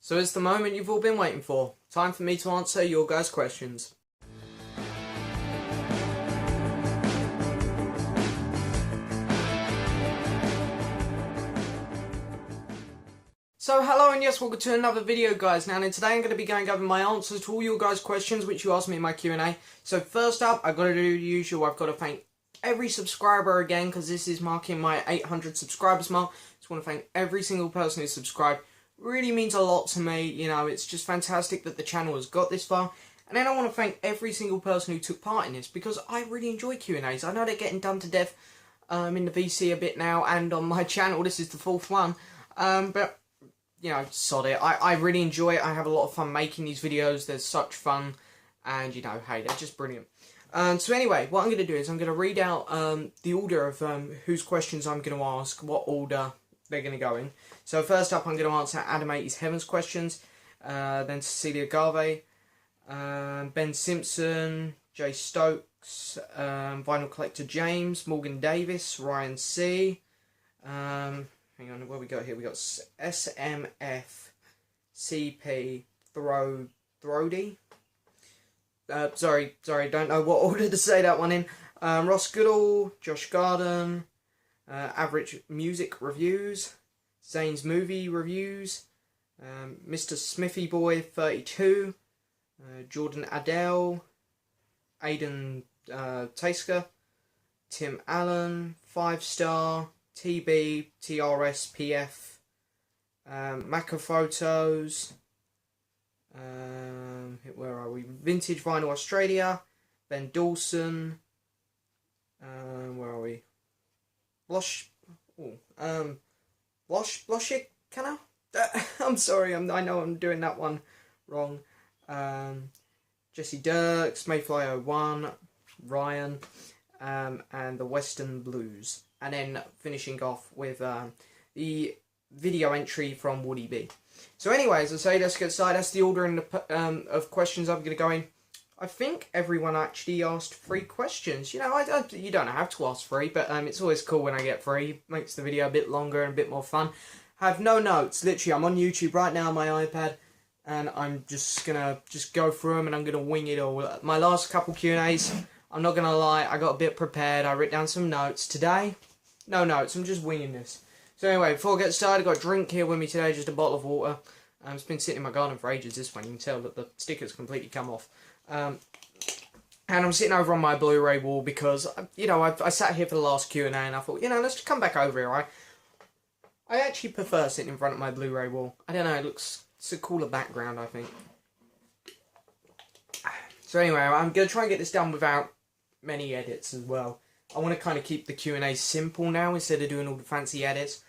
So it's the moment you've all been waiting for. Time for me to answer your guys' questions. So hello and yes, welcome to another video guys. Now today I'm going to be going over my answers to all your guys' questions which you asked me in my Q&A. So first up, I've got to do the usual. I've got to thank every subscriber again because this is marking my 800 subscribers mark. Just want to thank every single person who subscribed. Really means a lot to me. You know, it's just fantastic that the channel has got this far. And then I want to thank every single person who took part in this because I really enjoy Q&As. I know they're getting done to death in the VC a bit now and on my channel. This is the fourth one. But you know, sod it. I really enjoy it. I have a lot of fun making these videos. They're such fun. And, you know, hey, they're just brilliant. So anyway, what I'm going to do is I'm going to read out the order of whose questions I'm going to ask, what order they're going to go in. So first up, I'm going to answer Adam 80's Heavens questions. Then Cecilia Garvey, Ben Simpson, Jay Stokes, Vinyl Collector James, Morgan Davis, Ryan C., hang on, what we got here? We got SMF, CP, Thrody. Sorry, don't know what order to say that one in. Ross Goodall, Josh Garden, Average Music Reviews, Zane's Movie Reviews, Mr. Smithy Boy 32, Jordan Adele, Aidan Tasker, Tim Allen, 5-star, TB, TRS, PF, Macca Photos, where are we? Vintage Vinyl Australia, Ben Dawson, where are we? Bloshik, can I? I'm sorry, I know I'm doing that one wrong. Jesse Dirks, Mayfly 01, Ryan, and the Western Blues. And then finishing off with the video entry from Woody B. So anyway, as I say, let's get started. That's the order in the, of questions I'm going to go in. I think everyone actually asked 3 questions. You know, you don't have to ask 3, but it's always cool when I get 3. Makes the video a bit longer and a bit more fun. I have no notes. Literally, I'm on YouTube right now on my iPad. And I'm just going to go through them and I'm going to wing it all. My last couple Q&As, I'm not going to lie, I got a bit prepared. I wrote down some notes. Today, no notes, I'm just winging this. So anyway, before I get started, I've got a drink here with me today, just a bottle of water. It's been sitting in my garden for ages, this one. You can tell that the sticker's completely come off. And I'm sitting over on my Blu-ray wall because, you know, I sat here for the last Q&A and I thought, you know, let's just come back over here, right? I actually prefer sitting in front of my Blu-ray wall. I don't know, it's a cooler background, I think. So anyway, I'm going to try and get this done without many edits as well. I want to kind of keep the Q&A simple now instead of doing all the fancy edits.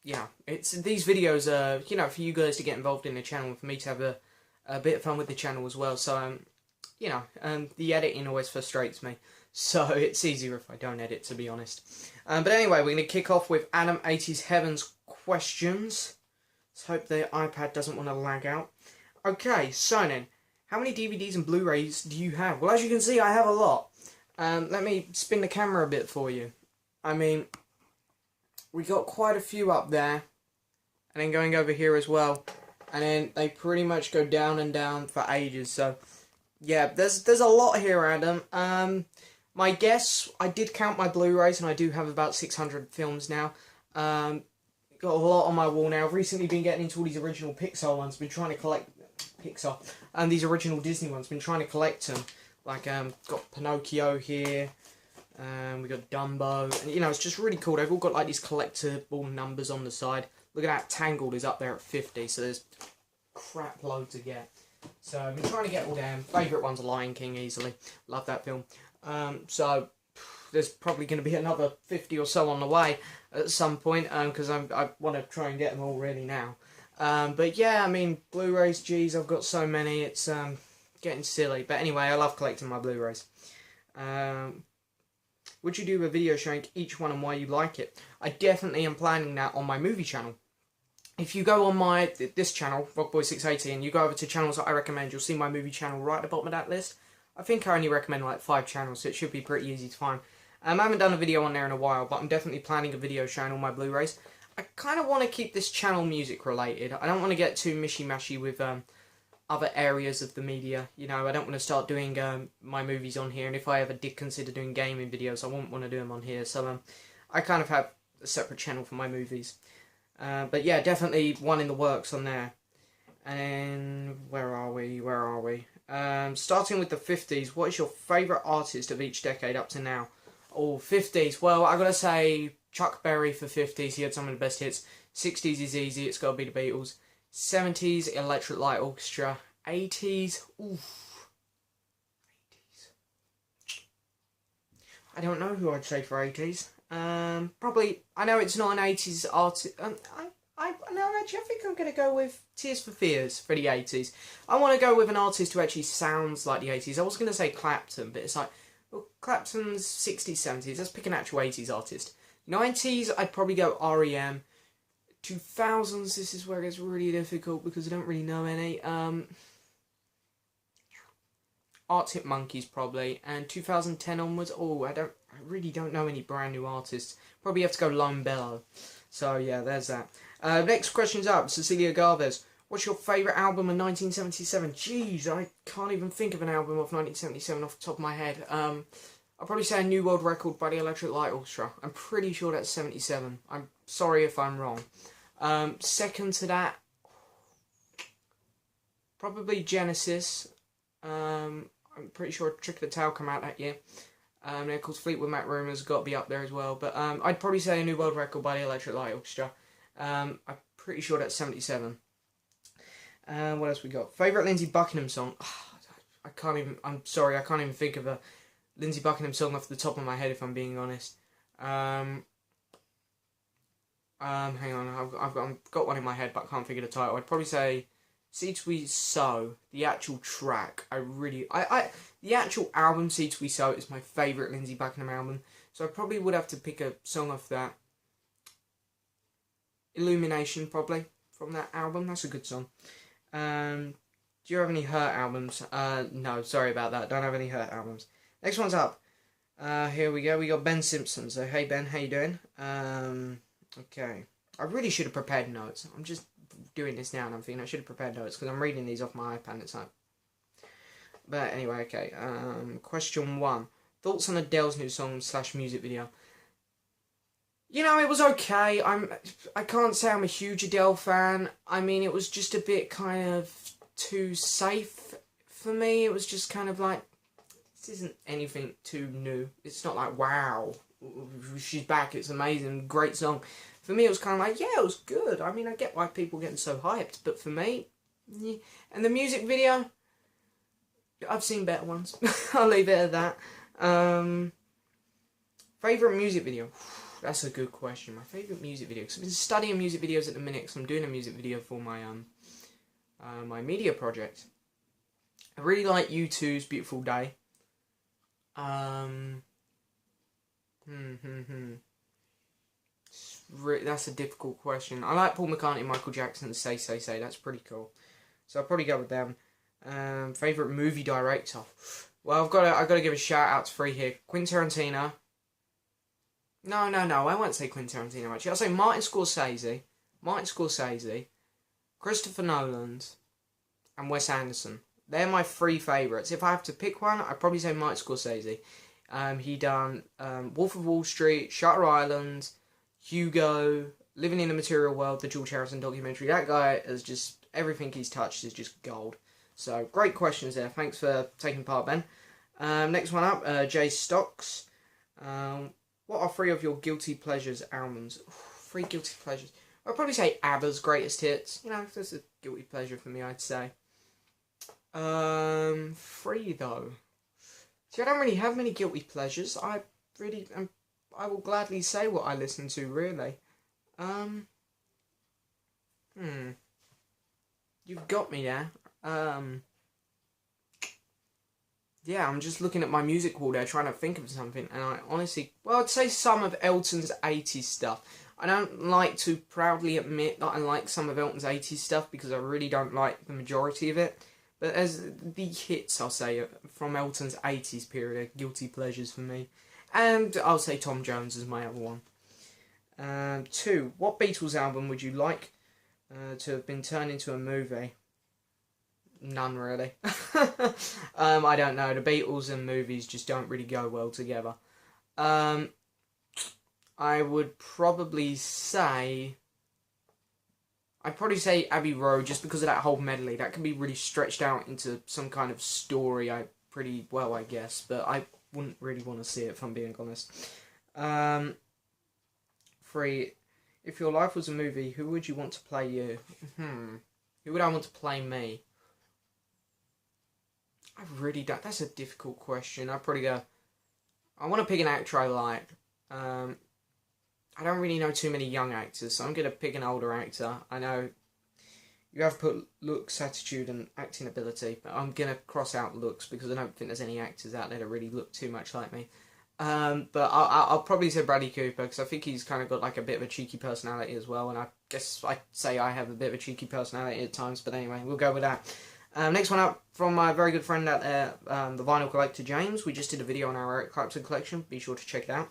Yeah, it's these videos are, you know, for you guys to get involved in the channel and for me to have a bit of fun with the channel as well. So, you know, the editing always frustrates me. So it's easier if I don't edit, to be honest. But anyway, we're going to kick off with Adam 80's Heavens questions. Let's hope the iPad doesn't want to lag out. Okay, so then, how many DVDs and Blu-rays do you have? Well, as you can see, I have a lot. Let me spin the camera a bit for you. I mean, we got quite a few up there. And then going over here as well. And then they pretty much go down and down for ages. So, yeah, there's a lot here, Adam. My guess, I did count my Blu-rays and I do have about 600 films now. Got a lot on my wall now. I've recently been getting into all these original Pixar ones. Been trying to collect Pixar. And these original Disney ones. Been trying to collect them. Like, got Pinocchio here. We got Dumbo. And, you know, it's just really cool. They've all got, like, these collectible numbers on the side. Look at that. Tangled is up there at 50. So there's crap load to get. So I've been trying to get all them. Favourite one's Lion King, easily. Love that film. So there's probably going to be another 50 or so on the way at some point. Because I want to try and get them all really now. But yeah, I mean, Blu-rays, geez, I've got so many. It's getting silly. But anyway, I love collecting my Blu-rays. Would you do a video showing each one and why you like it? I definitely am planning that on my movie channel. If you go on this channel, Frogboy680, and you go over to channels that I recommend, you'll see my movie channel right at the bottom of that list. I think I only recommend like 5 channels, so it should be pretty easy to find. I haven't done a video on there in a while, but I'm definitely planning a video showing all my Blu-rays. I kind of want to keep this channel music related. I don't want to get too mishy-mashy with other areas of the media. You know, I don't want to start doing my movies on here, and if I ever did consider doing gaming videos, I wouldn't want to do them on here. So I kind of have a separate channel for my movies. But yeah, definitely one in the works on there. And where are we? Starting with the 50s, what is your favourite artist of each decade up to now? Oh, 50s. Well, I gotta say Chuck Berry for 50s. He had some of the best hits. 60s is easy. It's gotta be the Beatles. 70s, Electric Light Orchestra. 80s, oof. 80s. I don't know who I'd say for 80s. Probably, I know it's not an 80s artist. Actually, I think I'm going to go with Tears for Fears for the 80s. I want to go with an artist who actually sounds like the 80s. I was going to say Clapton, but it's like, well, Clapton's 60s, 70s. Let's pick an actual 80s artist. 90s, I'd probably go R.E.M. 2000s, this is where it gets really difficult because I don't really know any. Arctic Monkeys probably, and 2010 onwards. Oh, I really don't know any brand new artists. Probably have to go Lone Bellow. So yeah, there's that. Next question's up. Cecilia Garvez. What's your favourite album of 1977? Jeez, I can't even think of an album of 1977 off the top of my head. I'll probably say a New World Record by the Electric Light Orchestra. I'm pretty sure that's 77. I'm sorry if I'm wrong. Second to that, probably Genesis. I'm pretty sure Trick of the Tail came out that year. They're called Fleetwood Mac Rumours, got to be up there as well. But I'd probably say a New World Record by the Electric Light Orchestra. I'm pretty sure that's 77. What else we got? Favourite Lindsey Buckingham song? I'm sorry, I can't even think of a Lindsey Buckingham song off the top of my head if I'm being honest. Hang on, I've got one in my head but I can't think of the title. I'd probably say Seeds We Sow, the actual track. The actual album Seeds We Sow is my favourite Lindsey Buckingham album. So I probably would have to pick a song off that. Illumination, probably, from that album. That's a good song. Do you have any Hurt albums? No, sorry about that. Don't have any Hurt albums. Next one's up. Here we go. We got Ben Simpson. So, hey Ben, how you doing? Okay. I really should have prepared notes. I'm just doing this now and I'm thinking I should have prepared notes because I'm reading these off my iPad. It's like... But anyway, okay. Question 1. Thoughts on Adele's new song / music video? You know, it was okay. I can't say I'm a huge Adele fan. I mean, it was just a bit kind of too safe for me. It was just kind of like, this isn't anything too new. It's not like, wow, she's back, it's amazing, great song. For me, it was kind of like, yeah, it was good. I mean, I get why people are getting so hyped, but for me, yeah. And the music video, I've seen better ones. I'll leave it at that. Favourite music video? That's a good question. My favourite music video, because I've been studying music videos at the minute, because I'm doing a music video for my my media project. I really like U2's Beautiful Day. That's a difficult question. I like Paul McCartney and Michael Jackson's Say Say Say. That's pretty cool. So I'll probably go with them. Favourite movie director? Well, I've got to give a shout out to three here. Quentin Tarantino. No, I won't say Quentin Tarantino actually. I'll say Martin Scorsese, Christopher Nolan, and Wes Anderson. They're my three favourites. If I have to pick one, I'd probably say Martin Scorsese. He done Wolf of Wall Street, Shutter Island, Hugo, Living in the Material World, the George Harrison documentary. That guy is just, everything he's touched is just gold. So, great questions there. Thanks for taking part, Ben. Next one up, Jay Stocks. What are 3 of your guilty pleasures albums? 3 guilty pleasures. I'd probably say ABBA's Greatest Hits. You know, that's a guilty pleasure for me, I'd say. 3 though. See, I don't really have many guilty pleasures. I will gladly say what I listen to, really. You've got me there. Yeah, I'm just looking at my music wall there, trying to think of something, and I honestly... Well, I'd say some of Elton's 80s stuff. I don't like to proudly admit that I like some of Elton's 80s stuff, because I really don't like the majority of it. But as the hits, I'll say, from Elton's 80s period are guilty pleasures for me. And I'll say Tom Jones is my other one. 2. What Beatles album would you like to have been turned into a movie? None, really. I don't know. The Beatles and movies just don't really go well together. I would probably say... I'd probably say Abbey Road, just because of that whole medley. That can be really stretched out into some kind of story pretty well, I guess. But I wouldn't really want to see it, if I'm being honest. 3. If your life was a movie, who would you want to play you? Who would I want to play me? I really don't... That's a difficult question. I'd probably go... I want to pick an actor I like. I don't really know too many young actors, so I'm going to pick an older actor. I know you have put looks, attitude, and acting ability, but I'm going to cross out looks because I don't think there's any actors out there that really look too much like me. But I'll probably say Bradley Cooper, because I think he's kind of got like a bit of a cheeky personality as well, and I guess I'd say I have a bit of a cheeky personality at times, but anyway, we'll go with that. Next one up from my very good friend out there, the vinyl collector James. We just did a video on our Eric Clapton collection, be sure to check it out.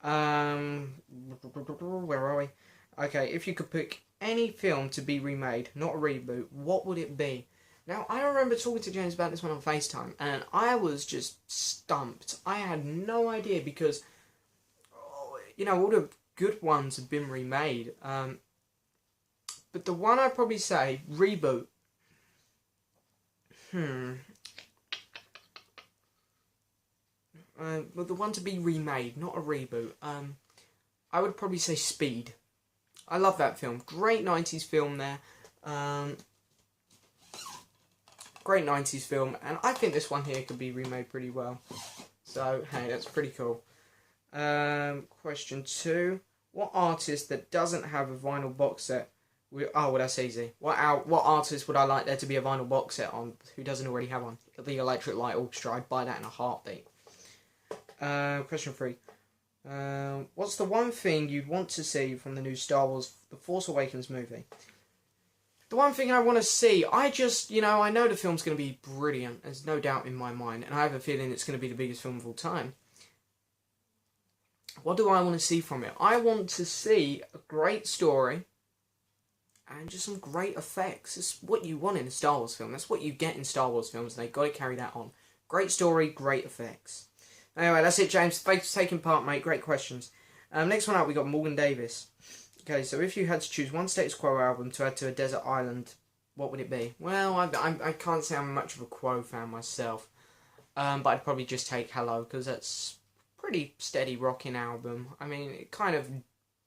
Where are we? Okay, if you could pick any film to be remade, not a reboot, what would it be? Now, I remember talking to James about this one on FaceTime, and I was just stumped. I had no idea because, all the good ones have been remade. But the one I'd probably say, reboot. Well, the one to be remade, not a reboot. I would probably say Speed. I love that film. Great 90s film there. Great 90s film. And I think this one here could be remade pretty well. So, hey, that's pretty cool. Question 2. What artist that doesn't have a vinyl box set... well, that's easy. What artist would I like there to be a vinyl box set on who doesn't already have one? The Electric Light Orchestra. I'd buy that in a heartbeat. Question 3. What's the one thing you'd want to see from the new Star Wars The Force Awakens movie? The one thing I want to see, I know the film's going to be brilliant. There's no doubt in my mind. And I have a feeling it's going to be the biggest film of all time. What do I want to see from it? I want to see a great story and just some great effects. It's what you want in a Star Wars film. That's what you get in Star Wars films, and they've got to carry that on. Great story, great effects. Anyway, that's it, James. Thanks for taking part, mate. Great questions. Next one up, we got Morgan Davis. Okay, so if you had to choose one Status Quo album to add to a desert island, what would it be? Well, I can't say I'm much of a Quo fan myself, but I'd probably just take Hello, because that's a pretty steady rocking album. I mean, it kind of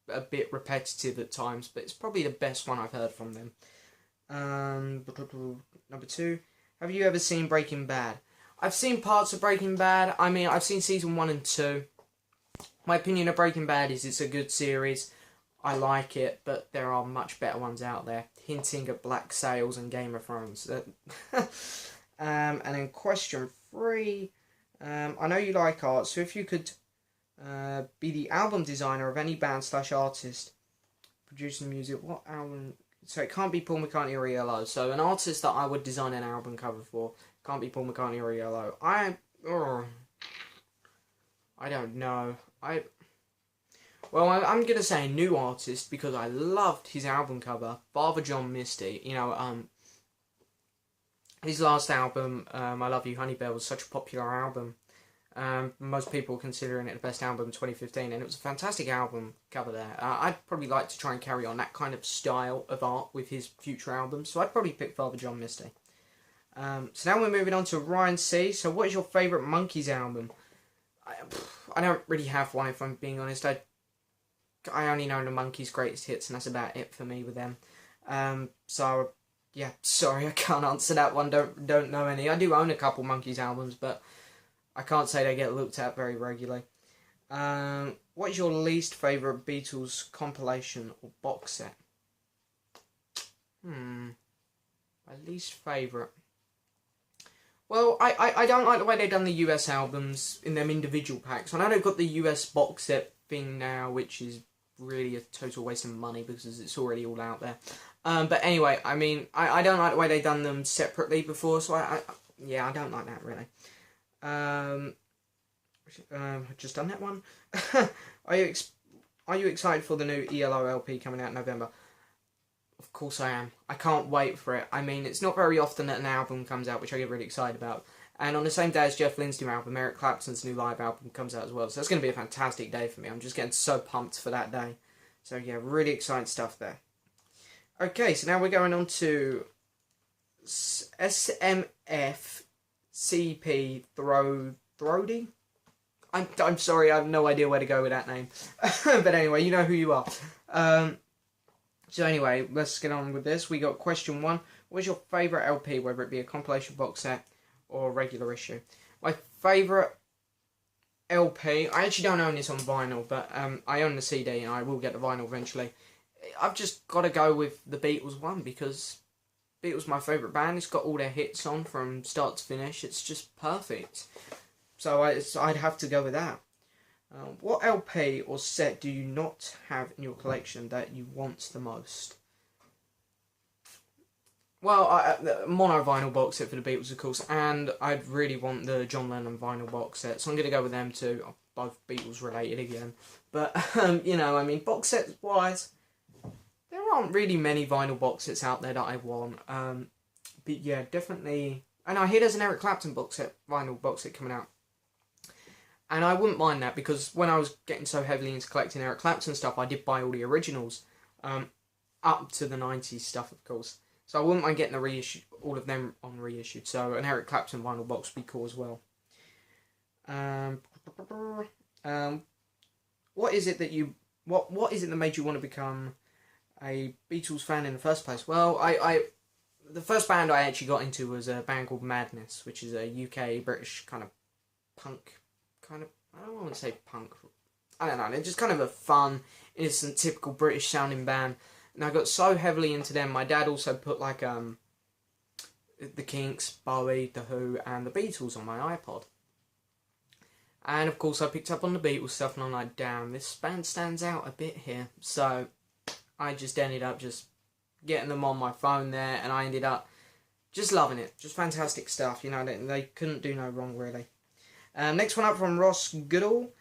a bit repetitive at times, but it's probably the best one I've heard from them. Number 2, have you ever seen Breaking Bad? I've seen parts of Breaking Bad. I mean, I've seen season 1 and 2. My opinion of Breaking Bad is it's a good series. I like it, but there are much better ones out there, hinting at Black Sails and Game of Thrones. And then question 3. I know you like art, so if you could be the album designer of any band/artist producing music, what album... So it can't be Paul McCartney or ELO. So an artist that I would design an album cover for can't be Paul McCartney or ELO. I don't know. I'm going to say a new artist because I loved his album cover, Father John Misty. His last album, I Love You Honey Bear, was such a popular album. Most people considering it the best album in 2015, and it was a fantastic album cover there. I'd probably like to try and carry on that kind of style of art with his future albums, so I'd probably pick Father John Misty. So now we're moving on to Ryan C. So what is your favourite Monkees album? I don't really have one, if I'm being honest. I only know the Monkees' greatest hits, and that's about it for me with them. So yeah, sorry, I can't answer that one. Don't know any. I do own a couple Monkees albums, but I can't say they get looked at very regularly. What is your least favourite Beatles compilation or box set? My least favourite. Well, I don't like the way they've done the US albums in them individual packs. I know they've got the US box set thing now, which is really a total waste of money because it's already all out there. But anyway, I mean, I don't like the way they've done them separately before, so I don't like that really. I've just done that one. are you excited for the new ELO LP coming out in November? Of course I am. I can't wait for it. I mean, it's not very often that an album comes out, which I get really excited about. And on the same day as Jeff Lynne's new album, Eric Clapton's new live album comes out as well. So it's going to be a fantastic day for me. I'm just getting so pumped for that day. So yeah, really exciting stuff there. Okay, so now we're going on to SMF CP Thrody? I'm sorry, I have no idea where to go with that name. But anyway, you know who you are. So anyway, let's get on with this. We got question 1. What is your favourite LP, whether it be a compilation box set or a regular issue? My favourite LP, I actually don't own this on vinyl, but I own the CD and I will get the vinyl eventually. I've just got to go with the Beatles one because Beatles my favourite band. It's got all their hits on from start to finish. It's just perfect. So I'd have to go with that. What LP or set do you not have in your collection that you want the most? Well, the mono vinyl box set for the Beatles, of course, and I'd really want the John Lennon vinyl box set, so I'm going to go with them too. Both Beatles related again. But, you know, I mean, box sets wise, there aren't really many vinyl box sets out there that I want. But yeah, definitely. And I hear there's an Eric Clapton box set, vinyl box set coming out. And I wouldn't mind that because when I was getting so heavily into collecting Eric Clapton stuff, I did buy all the originals, up to the 90s stuff, of course. So I wouldn't mind getting the reissue, all of them on reissued. So an Eric Clapton vinyl box would be cool as well. What is it that made you want to become a Beatles fan in the first place? Well, the first band I actually got into was a band called Madness, which is a UK British kind of punk. I don't want to say punk. I don't know. They're just kind of a fun, innocent, typical British sounding band. And I got so heavily into them. My dad also put like the Kinks, Bowie, The Who, and the Beatles on my iPod. And of course I picked up on the Beatles stuff and I'm like, damn, this band stands out a bit here. So I just ended up just getting them on my phone there, and I ended up just loving it. Just fantastic stuff, you know. They couldn't do no wrong, really. Next one up from Ross Goodall.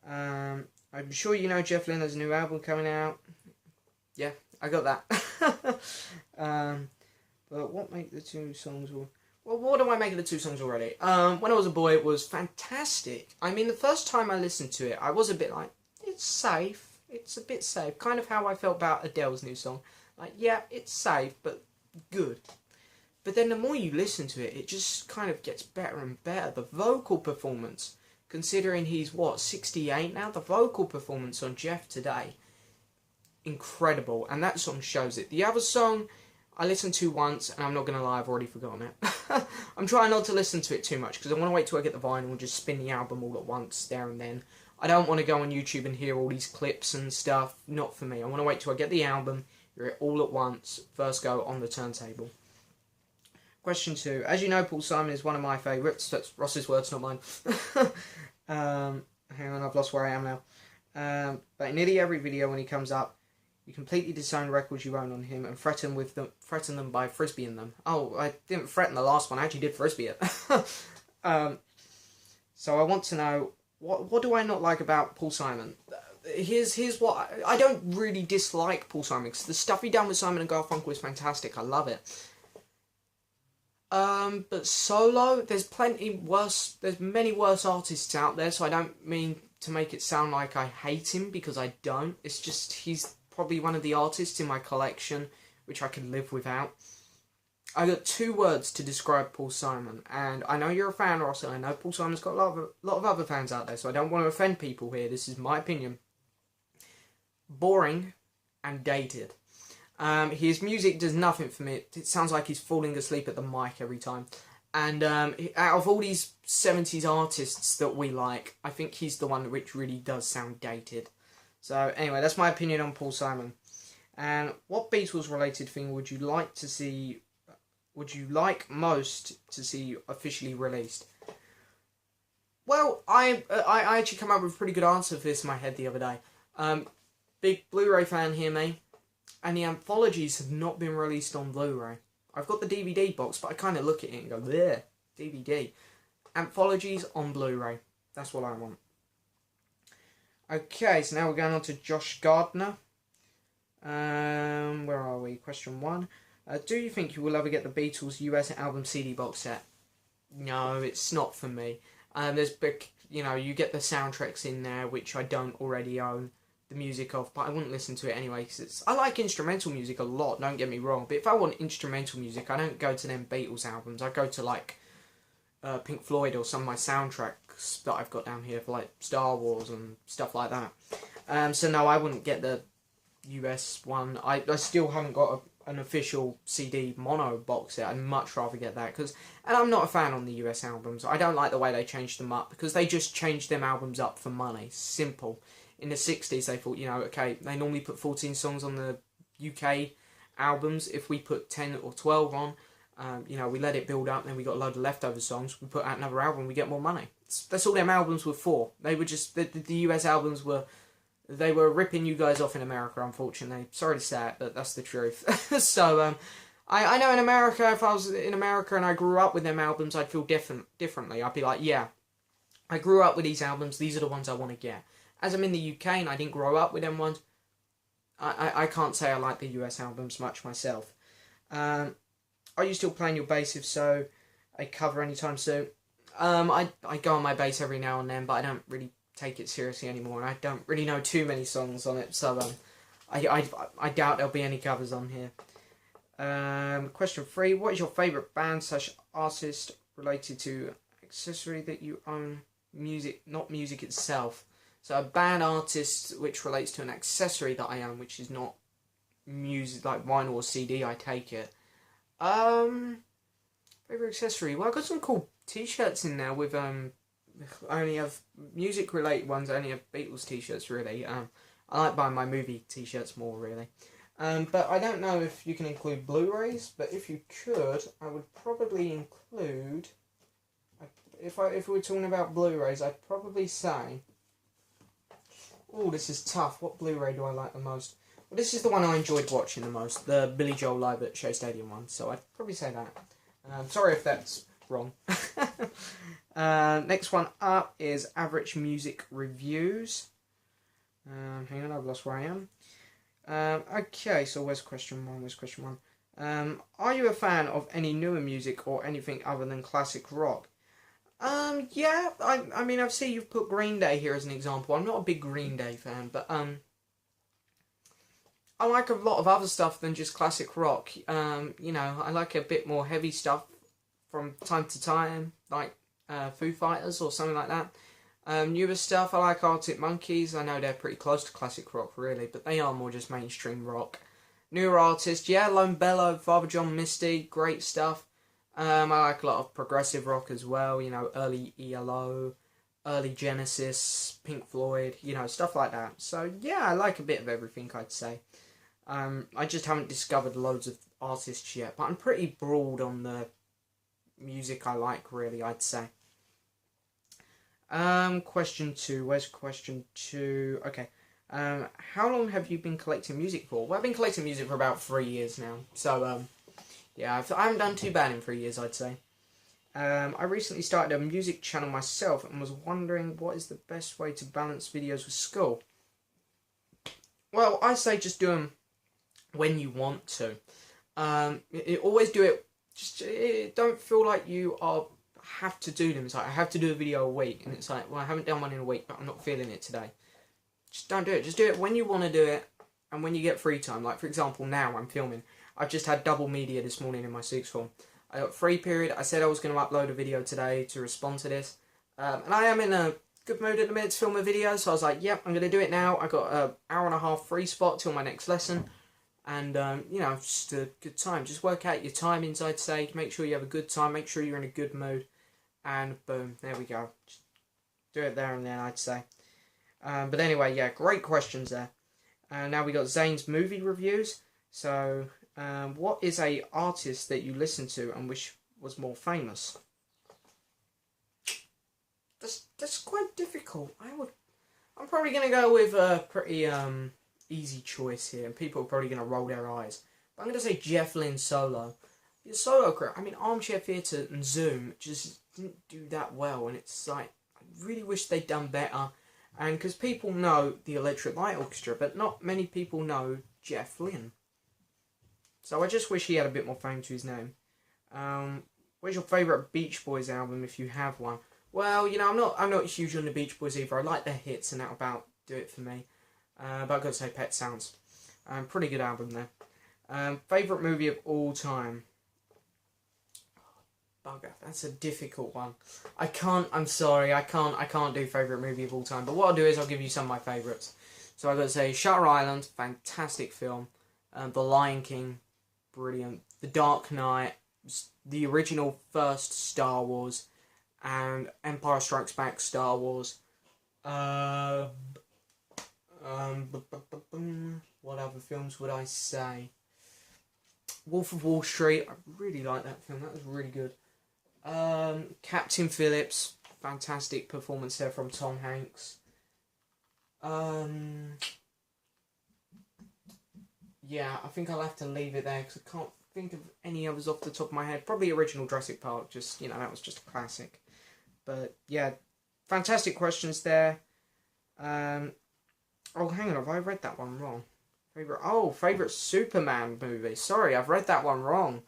I'm sure you know Jeff Lynne has a new album coming out. Yeah, I got that. But what make the two songs? Well, what do I make of the two songs already? When I was a boy, it was fantastic. I mean, the first time I listened to it, I was a bit like, it's safe. It's a bit safe. Kind of how I felt about Adele's new song. Like, yeah, it's safe, but good. But then the more you listen to it, it just kind of gets better and better. The vocal performance, considering he's, 68 now? The vocal performance on Jeff today, incredible. And that song shows it. The other song I listened to once, and I'm not going to lie, I've already forgotten it. I'm trying not to listen to it too much, because I want to wait till I get the vinyl and just spin the album all at once, there and then. I don't want to go on YouTube and hear all these clips and stuff. Not for me. I want to wait till I get the album, hear it all at once, first go on the turntable. Question 2. As you know, Paul Simon is one of my favourites. That's Ross's words, not mine. Hang on, I've lost where I am now. But in nearly every video when he comes up, you completely disown records you own on him and threaten them by frisbeeing them. Oh, I didn't threaten the last one. I actually did frisbee it. So I want to know, what do I not like about Paul Simon? Here's what I don't really dislike Paul Simon, because the stuff he done with Simon and Garfunkel is fantastic. I love it. But solo, there's many worse artists out there, so I don't mean to make it sound like I hate him, because I don't. It's just, he's probably one of the artists in my collection which I can live without. I got 2 words to describe Paul Simon, and I know you're a fan, Ross, and I know Paul Simon's got a lot of other fans out there, so I don't want to offend people here. This is my opinion. Boring and dated. His music does nothing for me. It sounds like he's falling asleep at the mic every time. And out of all these 70s artists that we like, I think he's the one which really does sound dated. So anyway, that's my opinion on Paul Simon. And what Beatles related thing would you like most to see officially released? Well, I actually came up with a pretty good answer for this in my head the other day. Big Blu-ray fan here, me. And the anthologies have not been released on Blu-ray. I've got the DVD box, but I kind of look at it and go, bleh, DVD. Anthologies on Blu-ray. That's what I want. Okay, so now we're going on to Josh Gardner. Where are we? Question 1. Do you think you will ever get the Beatles US album CD box set? No, it's not for me. There's big, you get the soundtracks in there, which I don't already own the music of, but I wouldn't listen to it anyway, because I like instrumental music a lot, don't get me wrong, but if I want instrumental music, I don't go to them Beatles albums, I go to, like, Pink Floyd or some of my soundtracks that I've got down here for, like, Star Wars and stuff like that. So no, I wouldn't get the US one. I still haven't got an official CD mono box set. I'd much rather get that, and I'm not a fan on the US albums. I don't like the way they changed them up, because they just changed them albums up for money. Simple. In the 60s, they thought, okay, they normally put 14 songs on the UK albums. If we put 10 or 12 on, we let it build up, and then we got a load of leftover songs. We put out another album, we get more money. That's all them albums were for. They were just, the US albums were, they were ripping you guys off in America, unfortunately. Sorry to say it, but that's the truth. So, I know in America, if I was in America and I grew up with them albums, I'd feel differently. I'd be like, yeah, I grew up with these albums, these are the ones I want to get. As I'm in the UK and I didn't grow up with them ones, I can't say I like the US albums much myself. Are you still playing your bass? If so, a cover anytime soon? I go on my bass every now and then, but I don't really take it seriously anymore. I don't really know too many songs on it, so I doubt there'll be any covers on here. Question 3. What is your favourite band / artist related to accessory that you own? Music, not music itself. So a band artist which relates to an accessory that I own, which is not music, like vinyl or CD, I take it. Favourite accessory? Well, I got some cool t-shirts in there with, I only have music related ones, I only have Beatles t-shirts really. I like buying my movie t-shirts more really. But I don't know if you can include Blu-rays, but if you could, I would probably include, if we were talking about Blu-rays, I'd probably say, oh, this is tough. What Blu-ray do I like the most? Well, this is the one I enjoyed watching the most, the Billy Joel Live at Shea Stadium one, so I'd probably say that. Sorry if that's wrong. Next one up is Average Music Reviews. Hang on, I've lost where I am. Okay, so where's question 1? Are you a fan of any newer music or anything other than classic rock? Yeah, I mean, I've seen you've put Green Day here as an example. I'm not a big Green Day fan, but, I like a lot of other stuff than just classic rock. I like a bit more heavy stuff from time to time, like, Foo Fighters or something like that. Newer stuff, I like Arctic Monkeys. I know they're pretty close to classic rock, really, but they are more just mainstream rock. Newer artists, yeah, Lone Bellow, Father John Misty, great stuff. I like a lot of progressive rock as well, early ELO, early Genesis, Pink Floyd, stuff like that. So, yeah, I like a bit of everything, I'd say. I just haven't discovered loads of artists yet, but I'm pretty broad on the music I like, really, I'd say. Question 2. Where's question 2? Okay. How long have you been collecting music for? Well, I've been collecting music for about 3 years now. So, yeah, I haven't done too bad in 3 years, I'd say. I recently started a music channel myself and was wondering what is the best way to balance videos with school. Well, I say just do them when you want to. Always do it. Just don't feel like you have to do them. It's like, I have to do a video a week, and it's like, well, I haven't done one in a week, but I'm not feeling it today. Just don't do it. Just do it when you want to do it, and when you get free time. Like, for example, now I'm filming. I've just had double media this morning in my sixth form. I got free period. I said I was going to upload a video today to respond to this. And I am in a good mood at the minute to film a video, so I was like, yep, I'm going to do it now. I got an hour and a half free spot till my next lesson. And, just a good time. Just work out your timings, I'd say. Make sure you have a good time. Make sure you're in a good mood. And boom, there we go. Just do it there and then, I'd say. But anyway, yeah, great questions there. Now we got Zane's movie reviews. So, what is a artist that you listen to and wish was more famous? That's quite difficult. I'm probably going to go with a pretty easy choice here, and people are probably going to roll their eyes. But I'm going to say Jeff Lynne Solo. His solo career, I mean, Armchair Theatre and Zoom just didn't do that well, and it's like, I really wish they'd done better. And because people know the Electric Light Orchestra, but not many people know Jeff Lynne. So I just wish he had a bit more fame to his name. What's your favourite Beach Boys album, if you have one? Well, you know, I'm not huge on the Beach Boys either. I like their hits, and that'll about do it for me. But I've got to say Pet Sounds. Pretty good album there. Favourite movie of all time? Bugger, that's a difficult one. I'm sorry, I can't do favourite movie of all time. But what I'll do is I'll give you some of my favourites. So I've got to say Shutter Island, fantastic film. The Lion King, brilliant. The Dark Knight, the original first Star Wars, and Empire Strikes Back, Star Wars. What other films would I say? Wolf of Wall Street, I really like that film, that was really good. Captain Phillips, fantastic performance there from Tom Hanks. Yeah, I think I'll have to leave it there because I can't think of any others off the top of my head. Probably original Jurassic Park, just, you know, that was just a classic. But yeah, fantastic questions there. Oh, hang on, have I read that one wrong? Favourite Superman movie. Sorry, I've read that one wrong.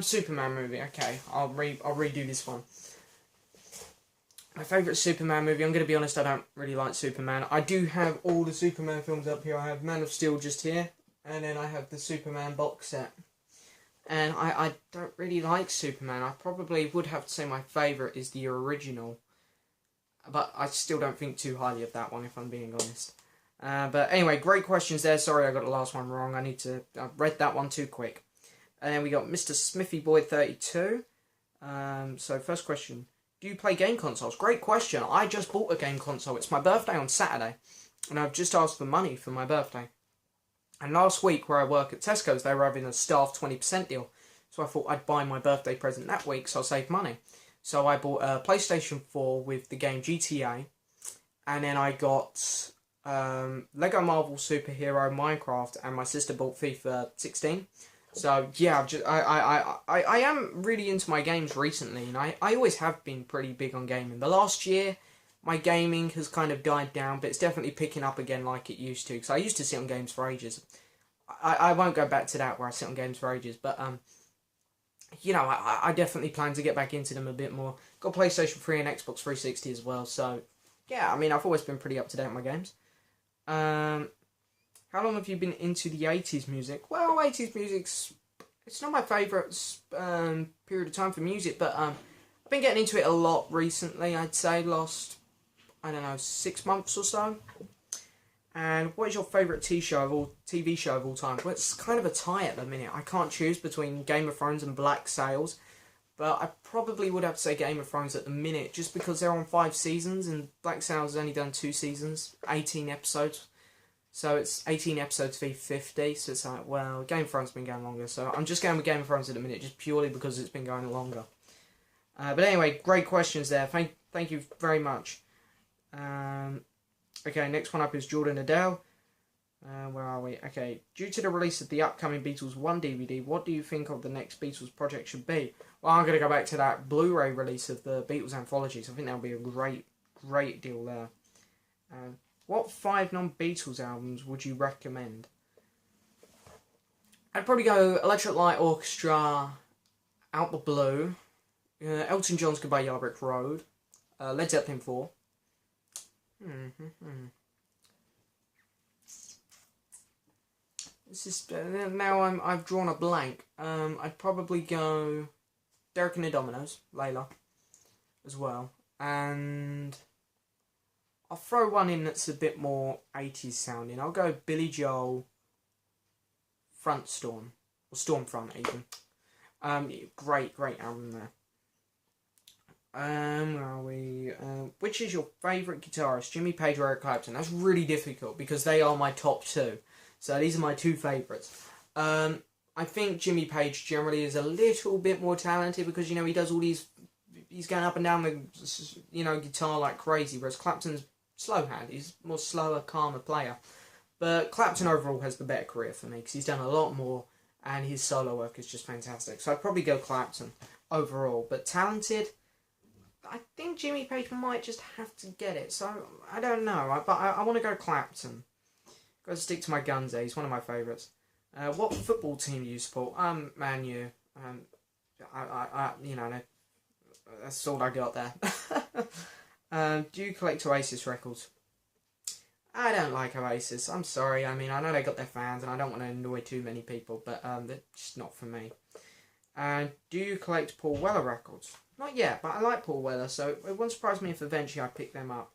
Superman movie. Okay, I'll redo this one. My favourite Superman movie. I'm going to be honest, I don't really like Superman. I do have all the Superman films up here. I have Man of Steel just here, and then I have the Superman box set. And I don't really like Superman. I probably would have to say my favourite is the original. But I still don't think too highly of that one, if I'm being honest. But anyway, great questions there. Sorry I got the last one wrong. I read that one too quick. And then we got Mr. Smithy Boy 32. So first question. Do you play game consoles? Great question. I just bought a game console. It's my birthday on Saturday. And I've just asked for money for my birthday. And last week, where I work at Tesco's, they were having a staff 20% deal. So I thought I'd buy my birthday present that week, so I'll save money. So I bought a PlayStation 4 with the game GTA. And then I got Lego Marvel Superhero Minecraft, and my sister bought FIFA 16. So yeah, I am really into my games recently, and I always have been pretty big on gaming. The last year, my gaming has kind of died down, but it's definitely picking up again like it used to. Because I used to sit on games for ages. I won't go back to that where I sit on games for ages, but you know, I definitely plan to get back into them a bit more. Got PlayStation 3 and Xbox 360 as well, so yeah, I mean, I've always been pretty up to date on my games. How long have you been into the 80s music? Well, 80s music's, it's not my favourite period of time for music, but I've been getting into it a lot recently, I'd say, last, I don't know, 6 months or so. And what is your favourite TV show of all time? Well, it's kind of a tie at the minute. I can't choose between Game of Thrones and Black Sails, but I probably would have to say Game of Thrones at the minute, just because they're on 5 seasons, and Black Sails has only done 2 seasons, 18 episodes. So it's 18 episodes v 50, so it's like, well, Game of Thrones has been going longer, so I'm just going with Game of Thrones at the minute, just purely because it's been going longer. But anyway, great questions there. Thank you very much. Okay, next one up is Jordan Adele. Where are we? Okay, due to the release of the upcoming Beatles 1 DVD, what do you think of the next Beatles project should be? Well, I'm going to go back to that Blu-ray release of the Beatles anthologies. I think that would be a great deal there. What 5 non-Beatles albums would you recommend? I'd probably go Electric Light Orchestra, Out the Blue, Elton John's Goodbye Yellow Brick Road, Led Zeppelin 4. This is now I've drawn a blank. I'd probably go Derek and the Dominoes, Layla, as well, and I'll throw one in that's a bit more 80s sounding. I'll go Billy Joel, Front Storm, or Stormfront even. Great album there. Where are we? Which is your favourite guitarist, Jimmy Page or Eric Clapton? That's really difficult because they are my top 2. So these are my 2 favourites. I think Jimmy Page generally is a little bit more talented because, you know, he does all these, he's going up and down the, you know, guitar like crazy, whereas Clapton's slow hand. He's more slower, calmer player. But Clapton overall has the better career for me because he's done a lot more and his solo work is just fantastic. So I'd probably go Clapton overall. But talented, I think Jimmy Page might just have to get it. So I don't know. But I want to go Clapton. Got to stick to my guns there. He's one of my favourites. What football team do you support? Man U. You know, that's all I got there. Do you collect Oasis records? I don't like Oasis. I'm sorry. I mean, I know they got their fans, and I don't want to annoy too many people, but they're just not for me. Do you collect Paul Weller records? Not yet, but I like Paul Weller, so it wouldn't surprise me if eventually I pick them up.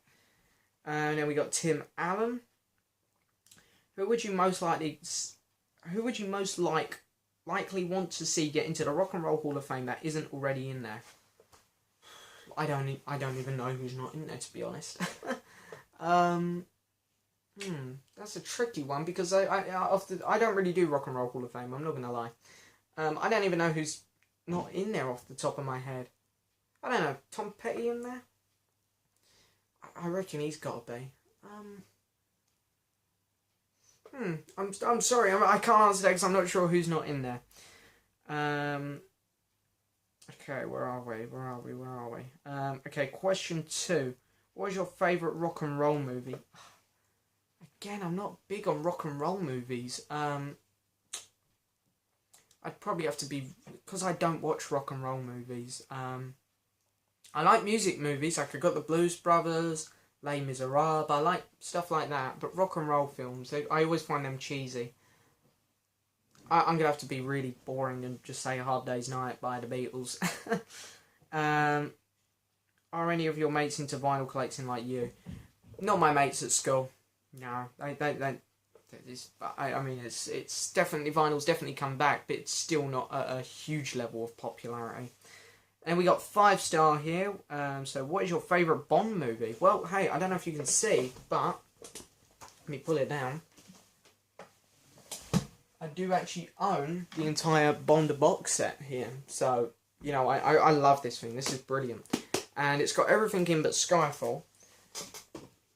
And then we got Tim Allen. Who would you most likely want to see get into the Rock and Roll Hall of Fame that isn't already in there? I don't even know who's not in there, to be honest. That's a tricky one because I don't really do Rock and Roll Hall of Fame. I'm not gonna lie. I don't even know who's not in there off the top of my head. I don't know. Tom Petty in there? I reckon he's got to be. I'm sorry. I can't answer that because I'm not sure who's not in there. Okay, where are we? Okay, question 2. What is your favourite rock and roll movie? Again, I'm not big on rock and roll movies. I'd probably have to be, because I don't watch rock and roll movies. I like music movies, like I got the Blues Brothers, Les Miserables, I like stuff like that, but rock and roll films, I always find them cheesy. I'm going to have to be really boring and just say A Hard Day's Night by the Beatles. Are any of your mates into vinyl collecting like you? Not my mates at school. No, I mean, it's definitely, vinyl's definitely come back, but it's still not at a huge level of popularity. And we got 5-star here. So what is your favourite Bond movie? Well, hey, I don't know if you can see, but let me pull it down. I do actually own the entire Bond box set here. So, you know, I love this thing. This is brilliant. And it's got everything in but Skyfall.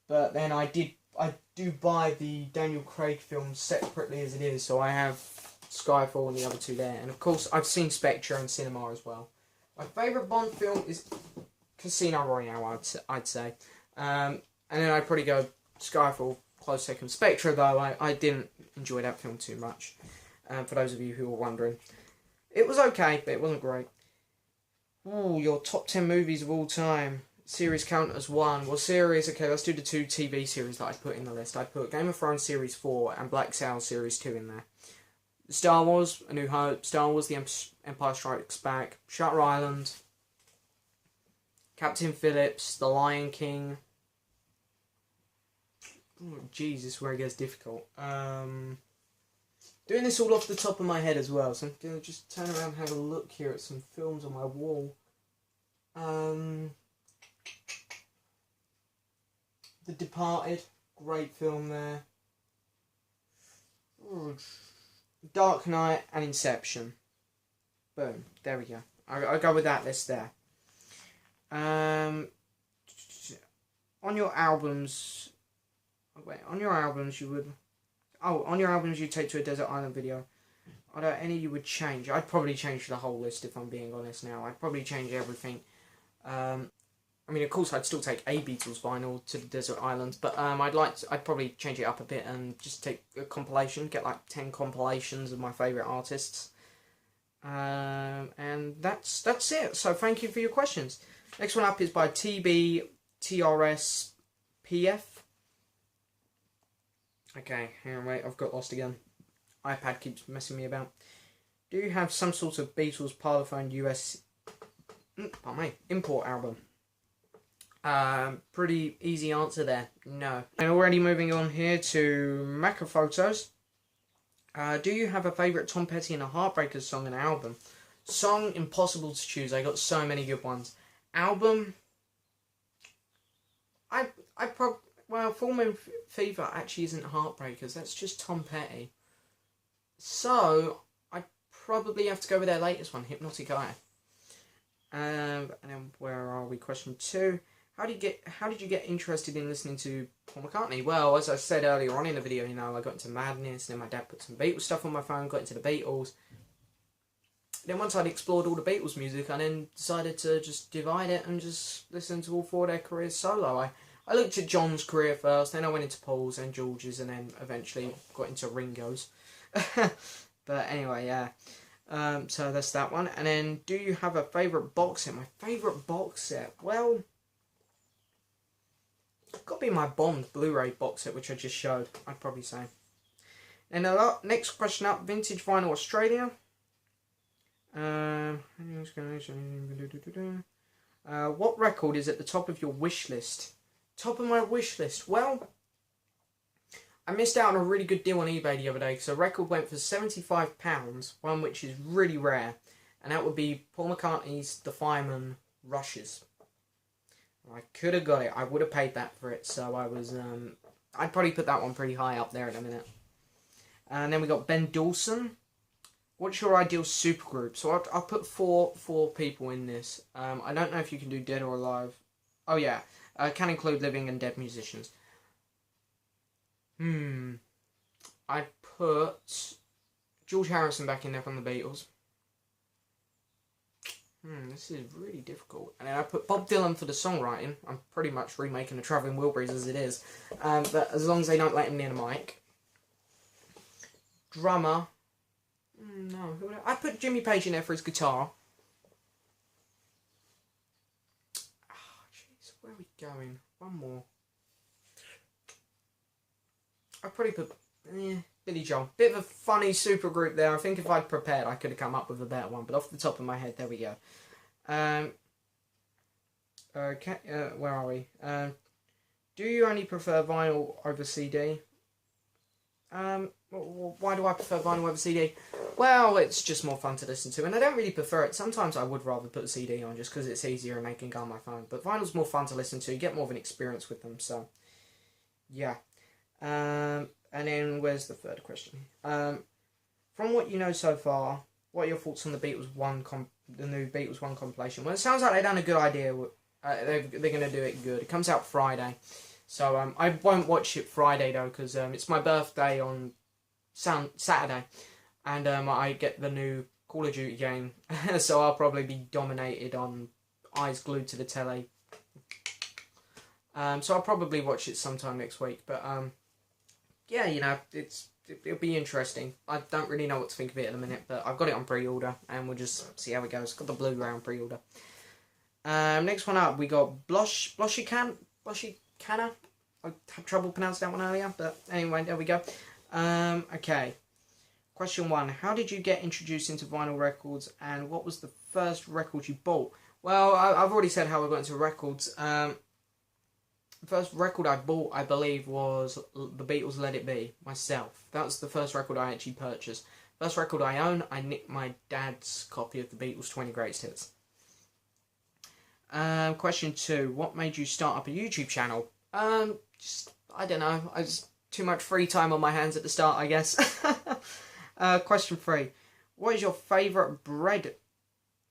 But then I do buy the Daniel Craig films separately as it is. So I have Skyfall and the other two there. And of course, I've seen Spectre in cinema as well. My favourite Bond film is Casino Royale, I'd say. And then I'd probably go Skyfall, close second. Spectre, though, I didn't enjoy that film too much. For those of you who were wondering. It was okay, but it wasn't great. Ooh, your top 10 movies of all time. Series count as 1. Well, series, okay, let's do the 2 TV series that I put in the list. I put Game of Thrones Series 4 and Black Sail Series 2 in there. Star Wars, A New Hope, Star Wars, The Empire Strikes Back, Shutter Island, Captain Phillips, The Lion King. Oh, Jesus, where it gets difficult. Doing this all off the top of my head as well, so I'm going to just turn around and have a look here at some films on my wall. The Departed, great film there. Ooh. Dark Knight and Inception. Boom. There we go. I'll go with that list there. On your albums... Wait, on your albums you would... Oh, on your albums you take to a desert island video. Are there any you would change? I'd probably change the whole list if I'm being honest now. I'd probably change everything. I mean, of course, I'd still take a Beatles vinyl to the desert island, but I'd probably change it up a bit and just take a compilation, get like 10 compilations of my favourite artists. And that's it. So thank you for your questions. Next one up is by TBTRSPF. Okay, hang on, wait, I've got lost again. iPad keeps messing me about. Do you have some sort of Beatles Parlophone US import album? Pretty easy answer there. No. And already moving on here to Macca Photos. Do you have a favourite Tom Petty and the Heartbreakers song and album? Song, impossible to choose. I got so many good ones. Album, well, Full Moon Fever actually isn't Heartbreakers. That's just Tom Petty. So, I'd probably have to go with their latest one, Hypnotic Eye. And then where are we? Question 2. How did you get interested in listening to Paul McCartney? Well, as I said earlier on in the video, you know, I got into Madness, and then my dad put some Beatles stuff on my phone, got into the Beatles. then once I'd explored all the Beatles music, I then decided to just divide it and just listen to all four of their careers solo. I looked at John's career first, then I went into Paul's and George's, and then eventually got into Ringo's. But anyway, yeah. So that's that one. And then, do you have a favourite box set? My favourite box set? Well, it's got to be my Bond Blu-ray box set, which I just showed, I'd probably say. And the next question up, Vintage Vinyl Australia. What record is at the top of your wish list? Top of my wish list? Well, I missed out on a really good deal on eBay the other day because a record went for £75, one which is really rare, and that would be Paul McCartney's The Fireman Rushes. I could have got it. I would have paid that for it, so I was, I'd probably put that one pretty high up there in a minute. And then we got Ben Dawson. What's your ideal supergroup? So I'll put four people in this. I don't know if you can do dead or alive. Oh yeah, can include living and dead musicians. I'd put George Harrison back in there from the Beatles. This is really difficult. And then I put Bob Dylan for the songwriting. I'm pretty much remaking the Travelling Wilburys as it is. But as long as they don't let him near the mic. Drummer. No, who would I put Jimmy Page in there for his guitar. Oh, jeez, where are we going? One more. I'd probably put Billy Joel. Bit of a funny super group there. I think if I'd prepared, I could have come up with a better one. But off the top of my head, there we go. Okay, where are we? Do you only prefer vinyl over CD? Why do I prefer vinyl over CD? Well, it's just more fun to listen to, and I don't really prefer it. Sometimes I would rather put a CD on just because it's easier and they can go on my phone. But vinyl's more fun to listen to. You get more of an experience with them. So, yeah. And then where's the third question? From what you know so far, what are your thoughts on the Beatles the new Beatles One compilation? Well, it sounds like they've done a good idea. They're going to do it good. It comes out Friday. So I won't watch it Friday though because it's my birthday on Saturday, and I get the new Call of Duty game, so I'll probably be dominated on eyes glued to the telly. So I'll probably watch it sometime next week. But yeah, you know, it'll be interesting. I don't really know what to think of it in a minute, but I've got it on pre-order, and we'll just see how it goes. Got the Blu-ray on pre-order. Next one up, we got Blushy Canna. I had trouble pronouncing that one earlier, but anyway, there we go. Okay. Question 1. How did you get introduced into vinyl records, and what was the first record you bought? Well, I've already said how I got into records. The first record I bought, I believe, was the Beatles' Let It Be, myself. That was the first record I actually purchased. First record I own, I nicked my dad's copy of the Beatles' 20 Greatest Hits. Question 2. What made you start up a YouTube channel? Just, I don't know. I just too much free time on my hands at the start, I guess. Question 3. What is your favourite breed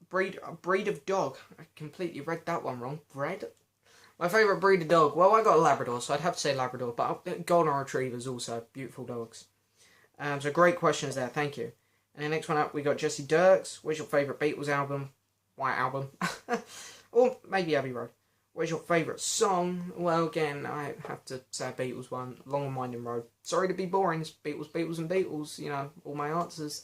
of dog? I completely read that one wrong. Breed? My favourite breed of dog? Well, I got a Labrador, so I'd have to say Labrador. But Golden Retrievers also. Beautiful dogs. So great questions there. Thank you. And the next one up, we got Jesse Dirks. What's your favourite Beatles album? White Album. Or maybe Abbey Road. What's your favourite song? Well, again, I have to say a Beatles one. Long and Winding Road. Sorry to be boring. It's Beatles, Beatles and Beatles. You know, all my answers.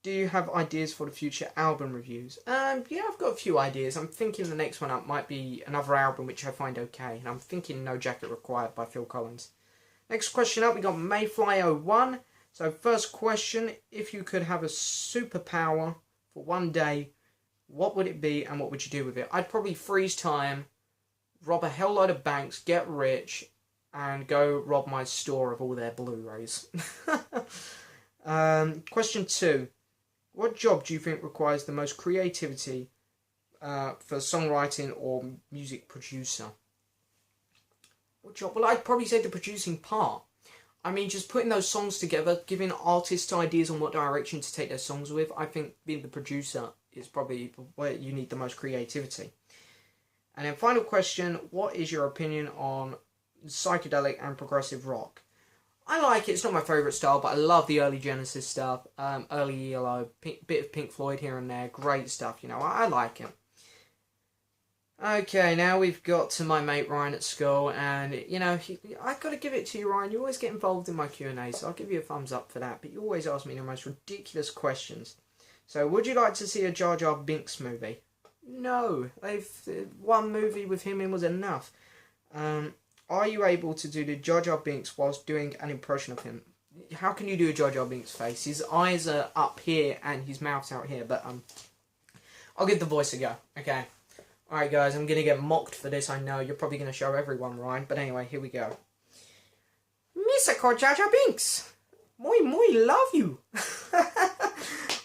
Do you have ideas for the future album reviews? Yeah, I've got a few ideas. I'm thinking the next one up might be another album which I find okay. And I'm thinking No Jacket Required by Phil Collins. Next question up, we got Mayfly01. So first question, if you could have a superpower for one day, what would it be and what would you do with it? I'd probably freeze time, rob a hell load of banks, get rich, and go rob my store of all their Blu-rays. Question 2. What job do you think requires the most creativity for songwriting or music producer? What job? Well, I'd probably say the producing part. I mean, just putting those songs together, giving artists ideas on what direction to take their songs with. I think being the producer is probably where you need the most creativity. And then final question, what is your opinion on psychedelic and progressive rock? I like it. It's not my favourite style, but I love the early Genesis stuff. Early ELO, bit of Pink Floyd here and there. Great stuff, you know. I like it. Okay, now we've got to my mate Ryan at school, and, you know, I've got to give it to you, Ryan. You always get involved in my Q&A, so I'll give you a thumbs up for that. But you always ask me the most ridiculous questions. So, would you like to see a Jar Jar Binks movie? No. One movie with him in was enough. Are you able to do the Jar Jar Binks whilst doing an impression of him? How can you do a Jar Jar Binks face? His eyes are up here and his mouth's out here, but I'll give the voice a go, okay? Alright guys, I'm going to get mocked for this, I know. You're probably going to show everyone, Ryan. But anyway, here we go. Misako Jar Jar Binks! Moi love you!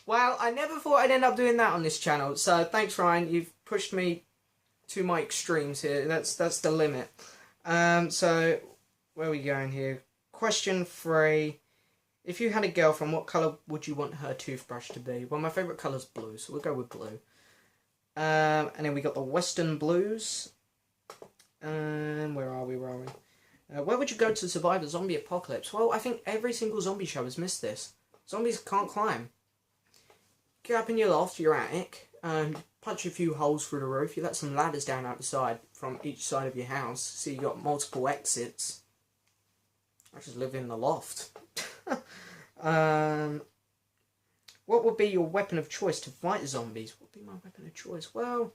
Well, I never thought I'd end up doing that on this channel. So, thanks Ryan, you've pushed me to my extremes here. That's the limit. So, where are we going here? Question 3. If you had a girlfriend, what colour would you want her toothbrush to be? Well, my favourite colour's blue, so we'll go with blue. And then we got the Western Blues. Where are we? Where would you go to survive a zombie apocalypse? Well, I think every single zombie show has missed this. Zombies can't climb. Get up in your loft, your attic, punch a few holes through the roof. You let some ladders down out the side from each side of your house, so you got multiple exits. I just live in the loft. What would be your weapon of choice to fight zombies? What would be my weapon of choice? Well,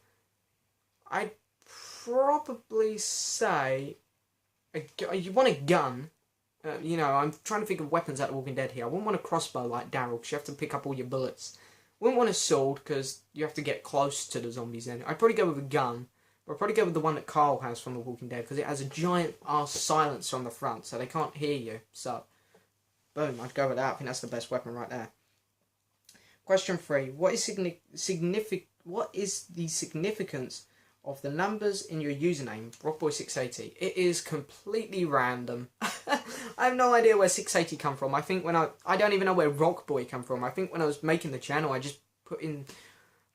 I'd probably say you want a gun. You know, I'm trying to think of weapons out of Walking Dead here. I wouldn't want a crossbow like Daryl, because you have to pick up all your bullets. Wouldn't want a sword, because you have to get close to the zombies then. I'd probably go with a gun. But I'd probably go with the one that Carl has from The Walking Dead, because it has a giant ass silencer on the front, so they can't hear you. So, boom, I'd go with that. I think that's the best weapon right there. Question 3. What is the significance of the numbers in your username, Rockboy680? It is completely random. I have no idea where 680 come from. I think when I don't even know where Rockboy come from. I think when I was making the channel, I just put in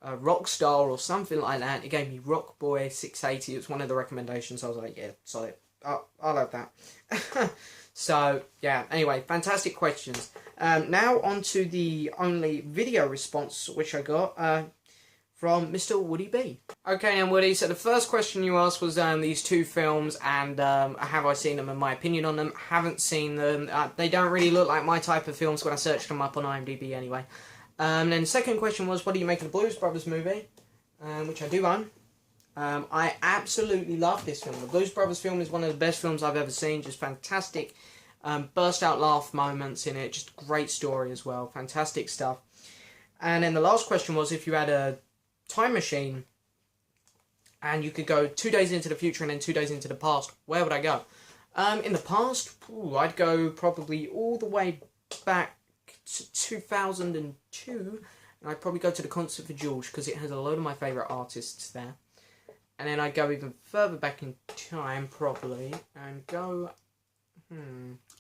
Rockstar or something like that. It gave me Rockboy680. It was one of the recommendations. I was like, yeah, solid. I'll have that. So, yeah, anyway, fantastic questions. Now on to the only video response which I got from Mr. Woody B. Okay, now Woody, so the first question you asked was these two films and have I seen them and my opinion on them. Haven't seen them. They don't really look like my type of films when I searched them up on IMDb anyway. Then the second question was, what do you make of the Blues Brothers movie? Which I do own. I absolutely love this film. The Blues Brothers film is one of the best films I've ever seen. Just fantastic burst out laugh moments in it. Just great story as well. Fantastic stuff. And then the last question was, if you had a time machine and you could go 2 days into the future and then 2 days into the past, where would I go? In the past, I'd go probably all the way back to 2002, and I'd probably go to the concert for George because it has a load of my favourite artists there. And then I'd go even further back in time, probably, and go...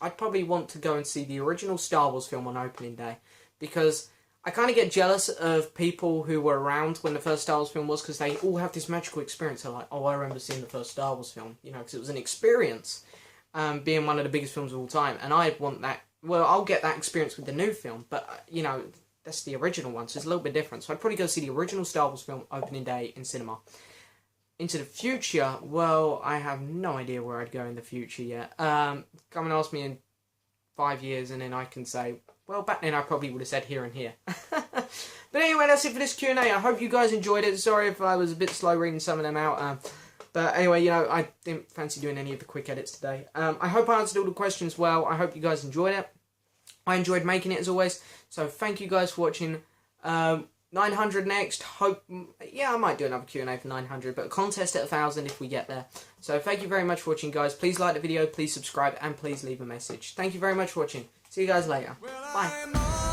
I'd probably want to go and see the original Star Wars film on opening day, because I kind of get jealous of people who were around when the first Star Wars film was, because they all have this magical experience. They're like, oh, I remember seeing the first Star Wars film, you know, because it was an experience, being one of the biggest films of all time, and I want that. Well, I'll get that experience with the new film, but, you know, that's the original one, so it's a little bit different. So I'd probably go see the original Star Wars film opening day in cinema. Into the future, well, I have no idea where I'd go in the future yet. Come and ask me in 5 years, and then I can say, well, back then I probably would have said here and here. But anyway, that's it for this Q&A. I hope you guys enjoyed it. Sorry if I was a bit slow reading some of them out. But anyway, you know, I didn't fancy doing any of the quick edits today. I hope I answered all the questions well. I hope you guys enjoyed it. I enjoyed making it as always. So thank you guys for watching. 900 next. Hope, yeah, I might do another Q&A for 900, but a contest at 1,000 if we get there. So thank you very much for watching, guys. Please like the video, please subscribe, and please leave a message. Thank you very much for watching. See you guys later. Bye.